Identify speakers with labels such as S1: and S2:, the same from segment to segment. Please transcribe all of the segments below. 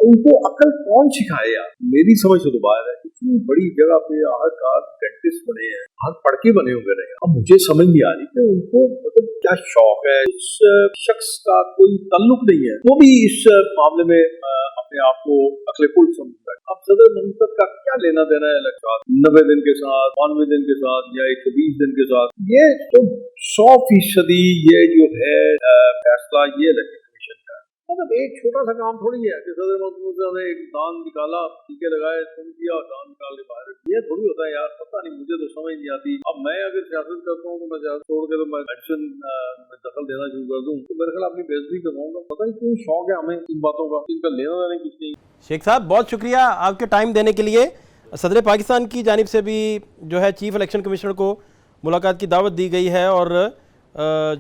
S1: उनको अकल कौन सिखाए यार? मेरी समझ से तो बाहर है। इतनी बड़ी जगह पे हर डेंटिस्ट बने हैं, हर पढ़के बने हुए हैं। अब मुझे समझ नहीं आ रही कि उनको मतलब क्या शौक है। इस शख्स का कोई ताल्लुक नहीं है, वो भी इस मामले में अपने आप को अक्लेकुल समझता है। अब सदर ममताज का क्या लेना देना है इलेक्शन 90 दिन के साथ, 92 दिन के साथ या 120 दिन के साथ? ये तो 100% ये जो है फैसला ये इलेक्शन कमीशन का है। मतलब एक छोटा सा काम थोड़ी है कि सदर ममताज ने एक दान निकाला, टीके लगाए, सुन किया, दान निकाल के बाहर। ये थोड़ी होता है यार, पता नहीं, मुझे तो समझ नहीं आती। अब मैं अगर सियासत करता हूँ तो मैं सियासत छोड़ के तो मैं मेडिसिन में दखल देना शुरू कर दूँ तो मेरे ख्याल अपनी बेइज्जती करवाऊंगा। पता नहीं क्यों शौक है हमें इन बातों का, इनका लेना देना कुछ नहीं।
S2: शेख साहब बहुत शुक्रिया आपके टाइम देने के लिए। सदर पाकिस्तान की जानिब से भी जो है चीफ इलेक्शन कमिश्नर को मुलाकात की दावत दी गई है और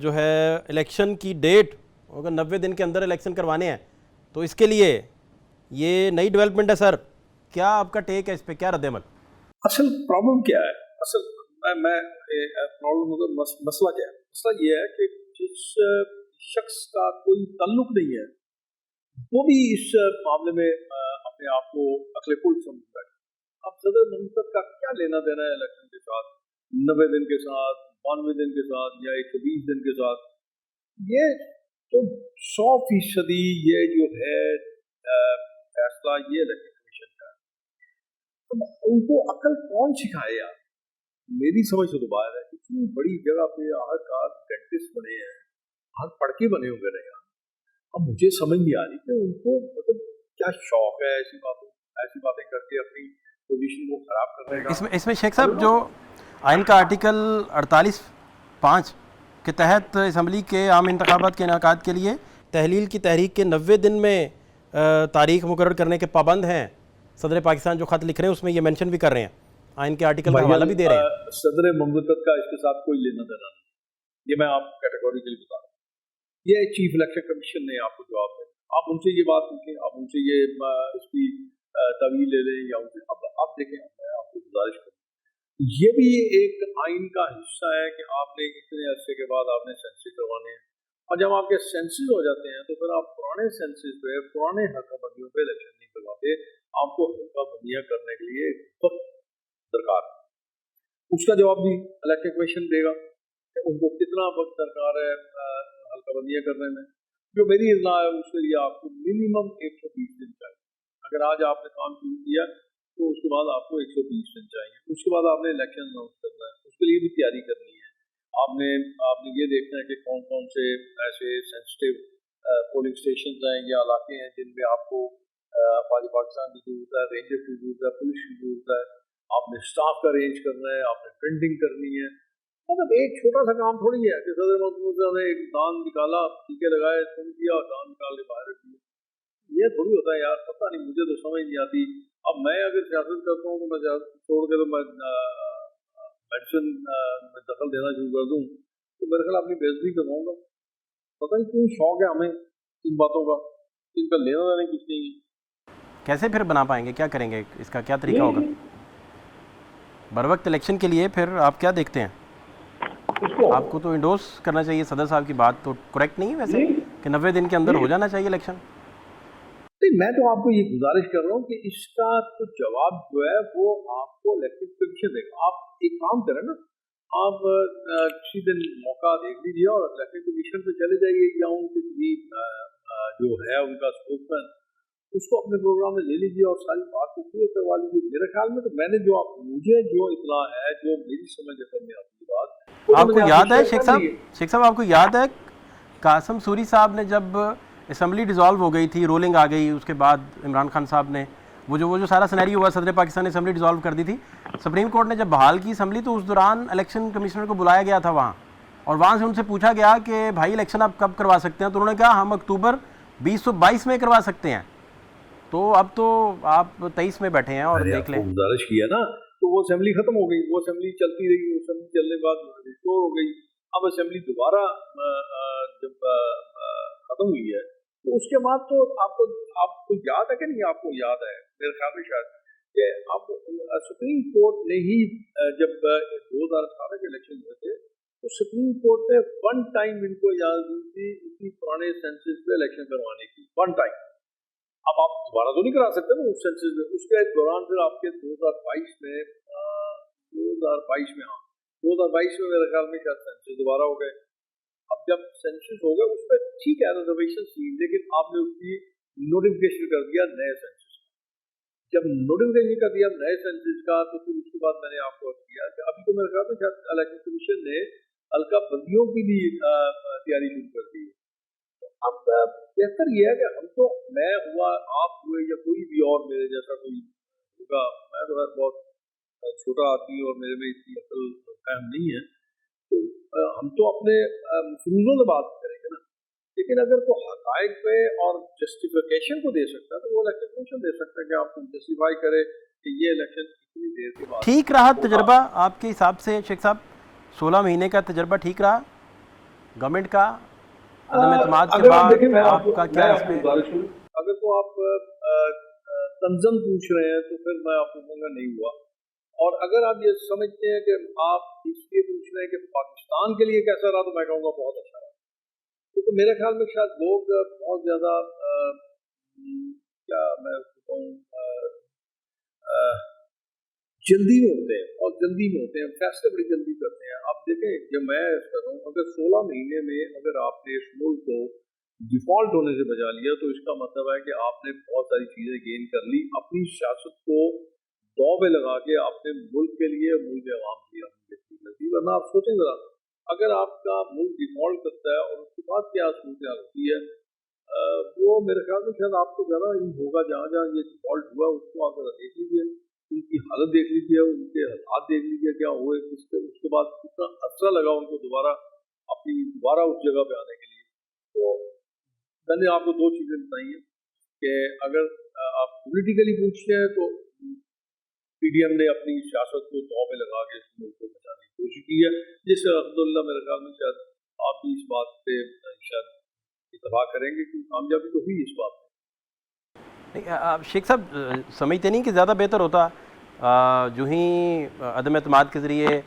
S2: जो है इलेक्शन की डेट अगर 90 दिन के अंदर इलेक्शन करवाने हैं तो इसके लिए ये नई डेवलपमेंट है सर। क्या आपका टेक है इस पर, क्या रद्द-ए-अमल?
S1: असल प्रॉब्लम क्या है? असल मैं प्रॉब्लम मतलब मसला क्या है? मसला ये है कि जिस शख्स का कोई ताल्लुक नहीं है वो भी इस मामले में अपने आप को अक्लेकुल समझता है। अब सदर ममताज का क्या लेना देना है इलेक्शन के साथ, 90 दिन के साथ, 92 दिन के साथ या 120 दिन के साथ? ये तो 100% ये जो है फैसला ये इलेक्शन कमीशन का है। तो उनको अकल कौन सिखाए यार? मेरी समझ से तो बाहर है। इतनी बड़ी जगह पे हर डेंटिस्ट बने हैं, हर पढ़के बने हुए हैं यार। अब मुझे समझ नहीं आ रही कि उनको मतलब क्या शौक है ऐसी बातें करके अपनी पोजीशन को खराब करने का।
S2: इसमें शेख साहब जो आइन का आर्टिकल 48(5) के तहत असम्बली के आम इंतखाबात के इनेकाद के लिए तहलील की तहरीक के 90 दिन में तारीख मुकर्रर करने के पाबंद हैं। सदर पाकिस्तान जो ख़त लिख रहे हैं उसमें ये मेंशन भी कर रहे हैं, आइन के आर्टिकल का हवाला भी दे रहे हैं।
S1: सदर ममलकत का इसके साथ कोई लेना देना नहीं, ये मैं आप कैटेगोरिकली बता रहा हूँ। ये चीफ इलेक्शन कमीशन ने आपको जवाब दिया। आप उनसे ये बात पूछें, आप उनसे ये इसकी तवील ले लें या उनसे अब आप देखें। मैं आपको गुजारिश करूँ, ये भी एक आइन का हिस्सा है कि आपने इतने अरसे के बाद आपने सेंसस करवाने हैं और जब आपके सेंसस हो जाते हैं तो फिर आप पुराने सेंसस पे पुराने हल्काबंदियों पे इलेक्शन नहीं करवाते। आपको हल्काबंदियाँ करने के लिए वक्त दरकार है। उसका जवाब भी इलेक्शन कमीशन देगा कि उनको कितना वक्त दरकार है हल्काबंदियाँ करने में। जो मेरी इतना है उसके लिए आपको मिनिमम 120 दिन चाहिए। अगर आज आपने काम शुरू किया तो उसके बाद आपको 120 दिन चाहिए। उसके बाद आपने इलेक्शन अनाउंस करना है, उसके लिए भी तैयारी करनी है। आपने ये देखना है कि कौन कौन से ऐसे सेंसिटिव पोलिंग स्टेशन हैं या इलाके हैं जिनमें आपको अफवाज पाकिस्तान की जरूरत है, रेंजर की जरूरत है, पुलिस की जरूरत है। आपने स्टाफ का अरेंज करना है, आपने प्रिंटिंग करनी है। मतलब एक छोटा सा काम थोड़ी है कि सदर ममताज ने एक दान निकाला, टीके लगाए, सुन किया, दान निकाल के बाहर रख दिया। ये थोड़ी होता है यार, पता नहीं, मुझे तो समझ नहीं आती। अब मैं अगर सियासत करता हूँ तो मैं सियासत छोड़ के तो मैं मेडिसिन में दखल देना शुरू कर दूँ तो मेरे ख्याल अपनी बेइज्जती करवाऊंगा। पता नहीं क्यों शौक है हमें इन बातों का, इनका लेना देना कुछ नहीं है।
S2: कैसे फिर बना पाएंगे, क्या करेंगे, इसका क्या तरीका होगा बर वक्त इलेक्शन के लिए? फिर आप क्या देखते हैं? आपको तो इंडोर्स करना चाहिए सदर साहब की बात, तो करेक्ट नहीं है वैसे कि 90 दिन के अंदर हो जाना चाहिए इलेक्शन?
S1: नहीं, मैं तो आपको ये गुजारिश कर रहा हूँ कि इसका तो जवाब जो है वो आपको इलेक्शन कमीशन देगा। आप एक काम करें ना, आप किसी दिन मौका देख लीजिए और इलेक्शन कमीशन पे चले जाइए या उनके किसी जो है उनका स्पोक्समैन उसको अपने प्रोग्राम में ले लीजिए और सारी बात को क्लियर करवा लीजिए। मेरे ख्याल में तो मैंने मुझे जो इतना है, जो मेरी समझ में आती है बात,
S2: आपको याद है शेख साहब आपको याद है कासम सूरी साहब ने जब असम्बली डिज़ोल्व हो गई थी, रोलिंग आ गई, उसके बाद इमरान खान साहब ने वो जो सारा सिनेरियो हुआ, सदर पाकिस्तान ने असम्बली डिज़ोल्व कर दी थी, सुप्रीम कोर्ट ने जब बहाल की असम्बली तो उस दौरान इलेक्शन कमिश्नर को बुलाया गया था वहाँ और वहाँ से उनसे पूछा गया कि भाई इलेक्शन आप कब करवा सकते हैं? तो उन्होंने कहा हम अक्टूबर 2022 में करवा सकते हैं। तो अब तो आप 23 में बैठे हैं और देख लें।
S1: गुजारिश किया ना तो वो असेंबली खत्म हो गई, वो असेंबली चलती रही, वो असेंबली चलने के बाद रिस्टोर हो गई। अब असेंबली दोबारा जब खत्म हुई है तो उसके बाद तो आपको याद है कि नहीं? आपको याद है मेरे ख्याल में शायद कि आप सुप्रीम कोर्ट ने ही जब 2018 के इलेक्शन हुए थे तो सुप्रीम कोर्ट ने वन टाइम इनको इजाजत दी थी इसी पुराने सेंसस पे इलेक्शन करवाने की, वन टाइम। अब आप दोबारा तो नहीं करा सकते ना उस सेंसस में। उसके दौरान फिर आपके 2022 में हाँ 2022 में मेरे ख्याल में शायद सेंसस दोबारा हो गए। अब जब सेंसस हो गए उस पर ठीक है रिजर्वेशन थी, लेकिन आपने उसकी नोटिफिकेशन कर दिया नए सेंसस। जब नोटिफिकेशन कर दिया नए सेंसस का तो फिर उसके बाद मैंने आपको किया कि अभी तो मेरे ख्याल में शायद इलेक्शन कमीशन ने हल्का बंदियों की भी तैयारी शुरू कर दी है। अब बेहतर ये है कि हम तो मैं हुआ आप हुए या कोई भी और मेरे जैसा कोई होगा, मैं तो बहुत छोटा आदमी और मेरे में इतनी अकल फहम नहीं है, तो हम तो अपने मफरूज़ों से बात करेंगे ना। लेकिन अगर कोई हक़ाइक़ पे और जस्टिफिकेशन को दे सकता है तो वो इलेक्शन कमीशन दे सकता है कि आपको जस्टिफाई करे कि ये इलेक्शन इतनी देर के बाद।
S2: ठीक रहा तजर्बा आपके हिसाब से शेख साहब? 16 महीने का तजर्बा ठीक रहा गवर्नमेंट का अदम एतमाद के बाद? आपका क्या इसमें?
S1: अगर तो आप तंज़म पूछ रहे हैं तो फिर मैं आपको कहूँगा नहीं हुआ। और अगर आप ये समझते हैं कि आप इसलिए पूछ रहे हैं कि पाकिस्तान के लिए कैसा रहा, तो मैं कहूँगा बहुत अच्छा रहा। क्योंकि मेरे ख्याल में शायद लोग बहुत ज़्यादा क्या मैं कहूँ जल्दी में होते हैं और जल्दी में होते हैं, फैसले बड़ी जल्दी करते हैं। आप देखें जब मैं कर रहा हूँ, अगर 16 महीने में अगर आपने इस मुल्क को डिफॉल्ट होने से बचा लिया तो इसका मतलब है कि आपने बहुत सारी चीज़ें गेन कर ली, अपनी सियासत को दौ में लगा के आपने मुल्क के लिए मुल्क के अवाम के लिए। वरना आप सोचें ज़रा, अगर आपका मुल्क डिफॉल्ट करता है और उसके बाद क्या सूरत होती है, वो मेरे ख्याल में शायद आपको ज़्यादा होगा। जहाँ जहाँ ये डिफॉल्ट हुआ उसको आप ज़रा देख लीजिए, उनकी हालत देख लीजिए, उनके हालात देख लीजिए क्या हुए, उसके बाद कितना अर्सा लगा उनको दोबारा उस जगह पे आने के लिए। तो मैंने आपको दो चीज़ें बताई हैं कि अगर आप पॉलिटिकली पूछते हैं तो पीडीएम ने अपनी सियासत को दांव में लगा के इस मुल्क को बचाने की कोशिश की है, जिससे अल्हम्दुलिल्लाह मेरे ख्याल में शायद आप भी इस बात पे शायद इत्तफाक करेंगे कि कामयाबी तो हुई इस बात में।
S2: आप शेख साहब समझते नहीं कि ज़्यादा बेहतर होता जो ही अदम एतमाद के ज़रिए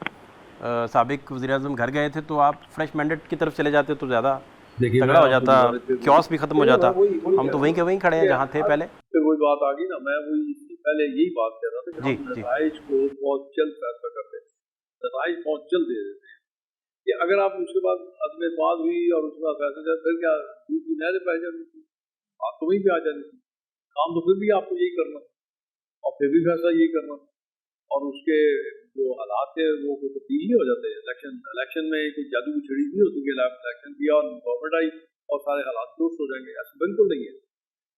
S2: साबिक वज़ीर-ए-आज़म घर गए थे तो आप फ्रेश मैंडेट की तरफ चले जाते तो ज़्यादा तगड़ा हो जाता, क्योस भी ख़त्म हो जाता। हम तो वहीं के वहीं खड़े हैं जहाँ थे पहले।
S1: फिर वही बात आ गई ना, मैं वही इससे पहले यही बात कह रहा था कि हम नताइज को बहुत जल्द फैसला करते हैं, नताइज बहुत जल्द दे देते हैं कि अगर आप उसके बाद अदम एतमाद हुई और उसके बाद फैसला फिर क्या दूसरी नहरें बह जाती थी, बात तो वहीं पर आ जाती थी, काम तो फिर भी आपको यही करना और फिर भी फैसला यही करना और उसके जो हालात है वो कोई तब्दील नहीं हो जाते। इलेक्शन में कोई जादू की छड़ी नहीं होती कि इलेक्शन किया और गवर्नमेंट आई और सारे हालात दुरुस्त हो जाएंगे, ऐसा बिल्कुल नहीं है।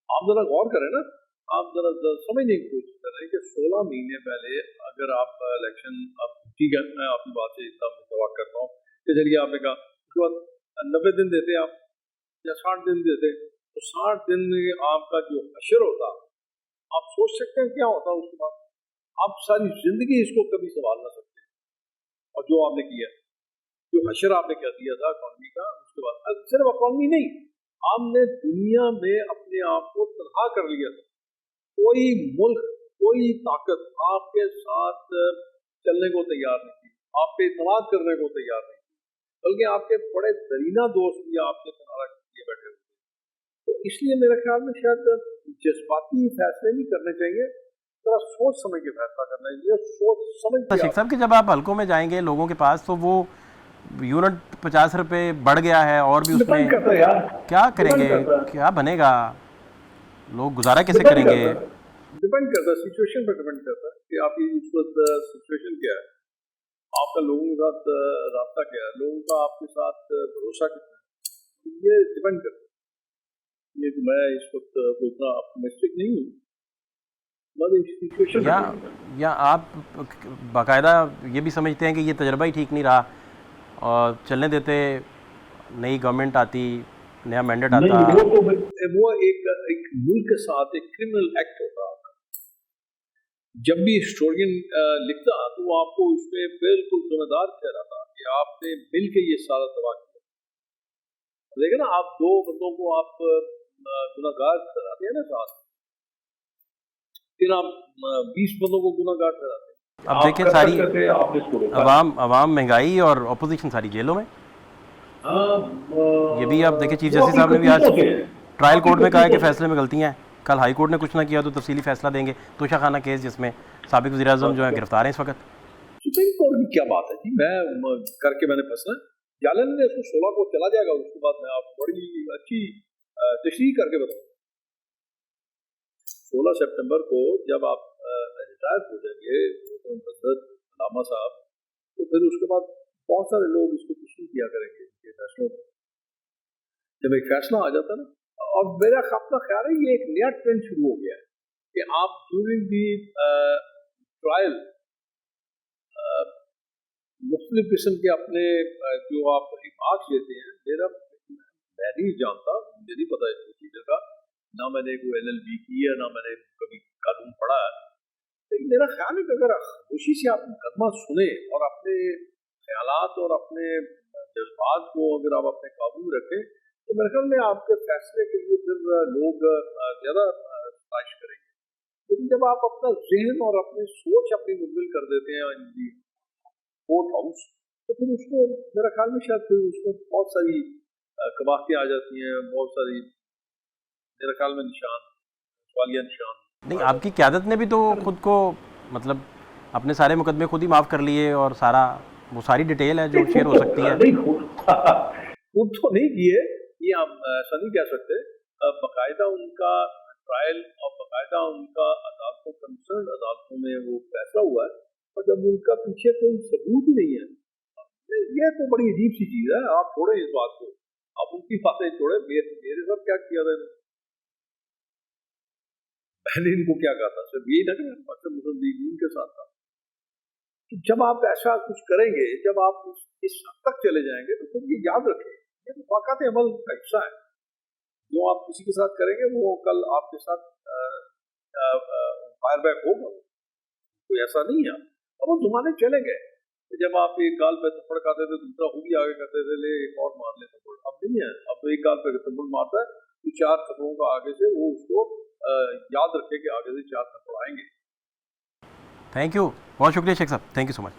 S1: आप ज़रा गौर करें ना, आप ज़रा समझने की कोशिश करें कि 16 महीने पहले अगर आप इलेक्शन, आप ठीक है मैं आपकी बात से इतना मुतवाक़ करता हूँ कि चलिए आपने कहा उसके बाद 90 दिन देते आप या 60 दिन देते, तो 60 दिन में आपका जो हशर होता आप सोच सकते हैं क्या होता उसके बाद। आप सारी जिंदगी इसको कभी संभाल ना सकते। और जो आपने किया, जो हशर आपने क्या दिया था इकॉनमी का, उसके बाद सिर्फ इकॉनमी नहीं, आपने दुनिया में अपने आप को तनहा कर लिया था। कोई मुल्क, कोई ताकत आपके साथ चलने को तैयार नहीं थी, आप पे इत्मीनान करने को तैयार नहीं थी, बल्कि आपके बड़े दरीना दोस्त भी आपसे किनारा किए बैठे हुए। तो इसलिए मेरे ख्याल में शायद जज्बाती फैसले नहीं करने चाहिए, थोड़ा सोच समझ के फैसला करना चाहिए। सोच समझ के
S2: शेख साहब कि जब आप हलकों में जाएंगे लोगों के पास तो वो यूनिट 50 रुपए बढ़ गया है और भी उसमें क्या करेंगे, क्या बनेगा, लोग गुजारा कैसे करेंगे?
S1: डिपेंड करता है, सिचुएशन पर डिपेंड करता है कि आपकी उस वक्त सिचुएशन क्या है, आपका लोगों के साथ रास्ता क्या है, लोगों का आपके साथ भरोसा कितना है, ये डिपेंड करता है। ये मैं इस वक्त उतना ऑप्टिमिस्टिक नहीं हूँ,
S2: या आप बाकायदा ये भी समझते हैं कि ये तजर्बा ही ठीक नहीं रहा और चलने देते, नई गवर्नमेंट आती, नया मैंडेट आता?
S1: वो एक मुल्क के साथ एक क्रिमिनल एक्ट होता है। जब भी हिस्टोरियन लिखता तो वो आपको उसमें बिल्कुल जिम्मेदार ठहराता कि आपने मिल के ये सारा तबाह किया। देखिए ना, आप दो बंदों को आप गुनाहगार ठहराते हैं ना साथ, फिर आप 20 बंदों को गुनाहगार ठहराते हैं।
S2: अब देखिए सारी अवाम महंगाई और अपोजिशन सारी जेलों में। ये भी आप देखिए चीफ जस्टिस साहब ने भी आज ट्रायल कोर्ट में कहा है कि फैसले में गलतियां हैं। کل ہائی کورٹ نے کچھ نہ کیا تو تفصیلی فیصلہ دیں گے. توشہ خانہ کیس جس میں سابق وزیر اعظم جو ہے گرفتار ہیں اس وقت.
S1: سپریم کورٹ کی کیا بات ہے جی, میں کر کے میں نے پھنسنا. جالن نے اس کو 16 کو چلا جائے گا, اس کے بعد میں آپ بڑی اچھی تشریح کر کے بتاؤں. 16 سپٹمبر کو جب آپ ریٹائر ہو جائیں گے حضرت علامہ صاحب, تو پھر اس کے بعد بہت سارے لوگ اس کو تشریح کیا کریں گے یہ فیصلوں میں. جب ایک فیصلہ آ جاتا ہے نا, اور میرا اپنا خیال ہے یہ ایک نیا ٹرینڈ شروع ہو گیا ہے کہ آپ ڈیورنگ دی ٹرائل مختلف قسم کے اپنے جو آپ ریمارکس لیتے ہیں. میں نہیں جانتا, مجھے نہیں پتا اس پروسیجر کا, نہ میں نے کوئی LLB کی ہے, نہ میں نے کبھی قانون پڑھا ہے. لیکن میرا خیال ہے کہ اگر خوشی سے آپ مقدمہ سنیں اور اپنے خیالات اور اپنے جذبات کو اگر آپ اپنے قابو میں رکھیں, تو میرے خیال میں آپ کے فیصلے کے لیے پھر لوگ زیادہ ستائش کریں گے. لیکن جب آپ اپنا ذہن اور اپنی سوچ اپنی مدمل کر دیتے ہیں کورٹ ہاؤس, تو پھر اس کو میرا خیال میں شاید پھر اس میں بہت ساری قباحتیں آ جاتی ہیں, بہت ساری میرے خیال میں سوالیہ نشان.
S2: نہیں, آپ کی قیادت نے بھی تو خود کو مطلب اپنے سارے مقدمے خود ہی معاف کر لیے, اور سارا وہ ساری ڈیٹیل ہے جو شیئر ہو سکتی ہے.
S1: خود تو نہیں کیے, یہ ہم ایسا نہیں کہہ سکتے. باقاعدہ ان کا ٹرائل اور باقاعدہ ان کا عدالتوں کنسرن عدالتوں میں وہ فیصلہ ہوا ہے, اور جب ان کا پیچھے کوئی ثبوت ہی نہیں ہے, یہ تو بڑی عجیب سی چیز ہے. آپ چھوڑیں اس بات کو, آپ ان کی باتیں چھوڑیں. میرے ساتھ کیا کیا تھا, میں نے ان کو کیا کہا تھا, صرف یہی تھا کہ مسلم لیگ ان کے ساتھ تھا. جب آپ ایسا کچھ کریں گے, جب آپ اس حد تک چلے جائیں گے, تو پھر یہ یاد رکھیں یہ مفاقات عمل کا حصہ ہے. جو آپ کسی کے ساتھ کریں گے وہ کل آپ کے ساتھ فائر بیک ہوگا. کوئی ایسا نہیں ہے. اب وہ زمانے چلے گئے, جب آپ ایک گال پہ تھپڑ کھاتے تھے دوسرا وہ بھی آگے کرتے تھے, لے ایک اور مار لے تھپڑ. اب نہیں ہے, اب تو ایک گال پہ تھپڑ مارتا ہے تو 4 تھپڑوں کا آگے سے وہ اس کو یاد رکھے کہ آگے سے 4 تھپڑ آئیں گے.
S2: تھینک یو, بہت شکریہ شیخ صاحب, تھینک یو سو مچ.